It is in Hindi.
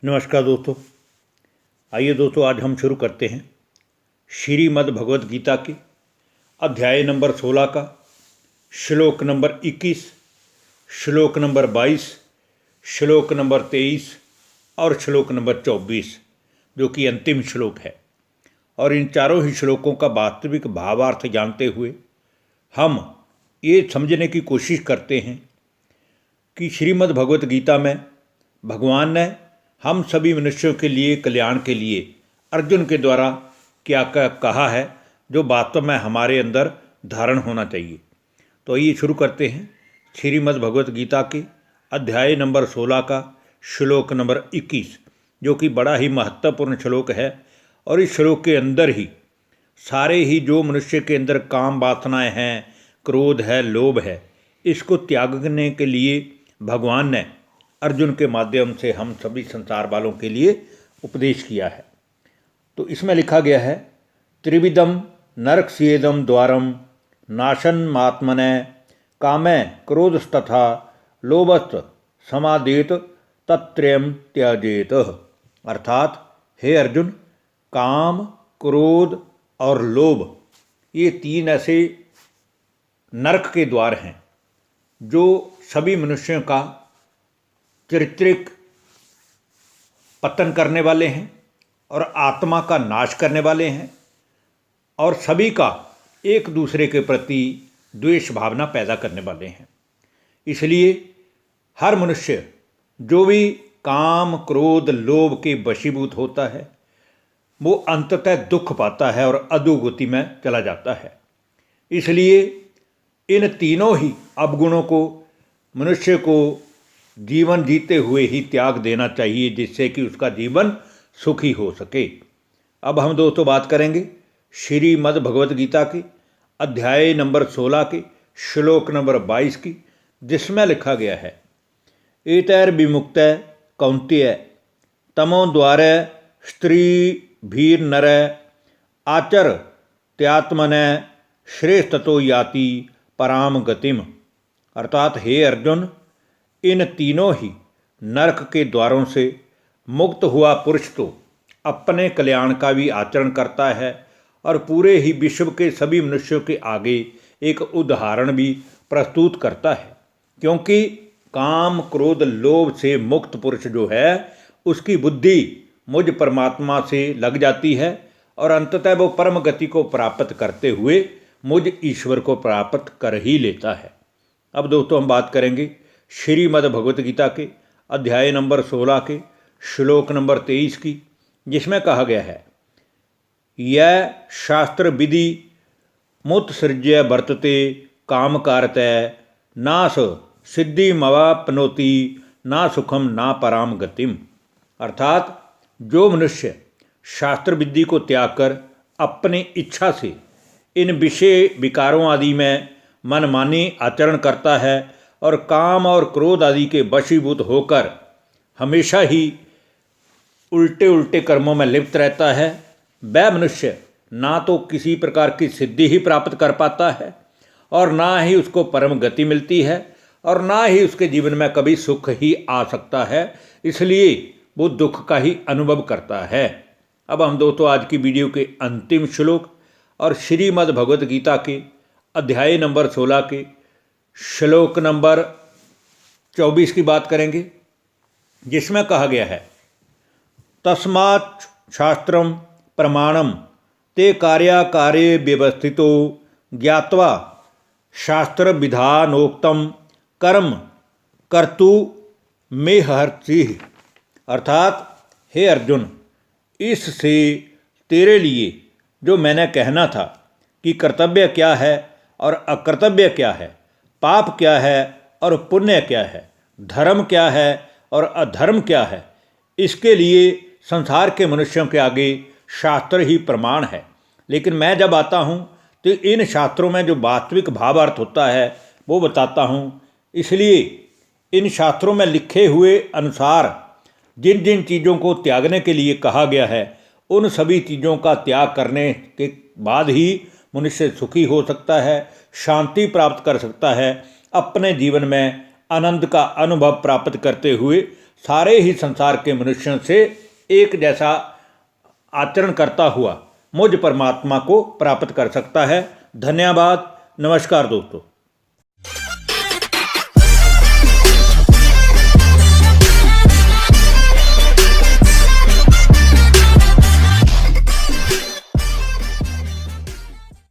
नमस्कार दोस्तों। आइए दोस्तों, आज हम शुरू करते हैं श्रीमद् भगवत गीता के अध्याय नंबर 16 का श्लोक नंबर 21, श्लोक नंबर 22, श्लोक नंबर 23 और श्लोक नंबर 24, जो कि अंतिम श्लोक है। और इन चारों ही श्लोकों का वास्तविक भावार्थ जानते हुए हम ये समझने की कोशिश करते हैं कि श्रीमद् भगवत गीता में भगवान ने हम सभी मनुष्यों के लिए कल्याण के लिए अर्जुन के द्वारा क्या क्या कहा है, जो वास्तव में हमारे अंदर धारण होना चाहिए। तो आइए शुरू करते हैं श्रीमद् भगवत गीता के अध्याय नंबर 16 का श्लोक नंबर 21, जो कि बड़ा ही महत्वपूर्ण श्लोक है। और इस श्लोक के अंदर ही सारे ही जो मनुष्य के अंदर काम वासनाएं हैं, क्रोध है, लोभ है, इसको त्यागने के लिए भगवान ने अर्जुन के माध्यम से हम सभी संसार वालों के लिए उपदेश किया है। तो इसमें लिखा गया है, त्रिविधम नरकस्येदम द्वारम नाशनमात्मने कामे क्रोधस्तथा लोभस्त समादेत तत्त्रयम् त्याजेत। अर्थात हे अर्जुन, काम, क्रोध और लोभ ये तीन ऐसे नरक के द्वार हैं जो सभी मनुष्यों का चारित्रिक पतन करने वाले हैं और आत्मा का नाश करने वाले हैं, और सभी का एक दूसरे के प्रति द्वेष भावना पैदा करने वाले हैं। इसलिए हर मनुष्य जो भी काम, क्रोध, लोभ के वशीभूत होता है, वो अंततः दुख पाता है और अधोगति में चला जाता है। इसलिए इन तीनों ही अवगुणों को मनुष्य को जीवन जीते हुए ही त्याग देना चाहिए, जिससे कि उसका जीवन सुखी हो सके। अब हम दोस्तों बात करेंगे श्रीमद् भगवत गीता के अध्याय नंबर 16 के श्लोक नंबर 22 की, जिसमें लिखा गया है, एतैर्विमुक्त कौन्तेय तमो द्वारे स्त्री भीर नर आचर त्यात्मने श्रेष्ठतो याति पराम गतिम। अर्थात हे अर्जुन, इन तीनों ही नरक के द्वारों से मुक्त हुआ पुरुष तो अपने कल्याण का भी आचरण करता है और पूरे ही विश्व के सभी मनुष्यों के आगे एक उदाहरण भी प्रस्तुत करता है। क्योंकि काम, क्रोध, लोभ से मुक्त पुरुष जो है, उसकी बुद्धि मुझ परमात्मा से लग जाती है और अंततः वो परम गति को प्राप्त करते हुए मुझ ईश्वर को प्राप्त कर ही लेता है। अब दोस्तों हम बात करेंगे श्रीमद् भगवत गीता के अध्याय नंबर 16 के श्लोक नंबर 23 की, जिसमें कहा गया है, यह शास्त्र विधि मुत्सृज्य वर्तते काम कारतः नास सिद्धिमवाप्नोति ना सुखम ना पराम गतिम। अर्थात जो मनुष्य शास्त्र विधि को त्याग कर अपनी इच्छा से इन विषय विकारों आदि में मनमानी आचरण करता है और काम और क्रोध आदि के वशीभूत होकर हमेशा ही उल्टे उल्टे कर्मों में लिप्त रहता है, वह मनुष्य ना तो किसी प्रकार की सिद्धि ही प्राप्त कर पाता है और ना ही उसको परम गति मिलती है और ना ही उसके जीवन में कभी सुख ही आ सकता है। इसलिए वो दुख का ही अनुभव करता है। अब हम दोस्तों आज की वीडियो के अंतिम श्लोक और श्रीमद् भगवत गीता के अध्याय नंबर 16 के श्लोक नंबर 24 की बात करेंगे, जिसमें कहा गया है, तस्मात् शास्त्रम प्रमाणम ते कार्याकार्ये व्यवस्थितो ज्ञात्वा शास्त्र विधानोक्तम कर्म कर्तु मेहर्षि। अर्थात हे अर्जुन, इससे तेरे लिए जो मैंने कहना था कि कर्तव्य क्या है और अकर्तव्य क्या है, पाप क्या है और पुण्य क्या है, धर्म क्या है और अधर्म क्या है, इसके लिए संसार के मनुष्यों के आगे शास्त्र ही प्रमाण है। लेकिन मैं जब आता हूँ तो इन शास्त्रों में जो वास्तविक भावार्थ होता है वो बताता हूँ। इसलिए इन शास्त्रों में लिखे हुए अनुसार जिन जिन चीज़ों को त्यागने के लिए कहा गया है, उन सभी चीज़ों का त्याग करने के बाद ही मनुष्य सुखी हो सकता है, शांति प्राप्त कर सकता है, अपने जीवन में आनंद का अनुभव प्राप्त करते हुए सारे ही संसार के मनुष्यों से एक जैसा आचरण करता हुआ मुझ परमात्मा को प्राप्त कर सकता है। धन्यवाद। नमस्कार दोस्तों।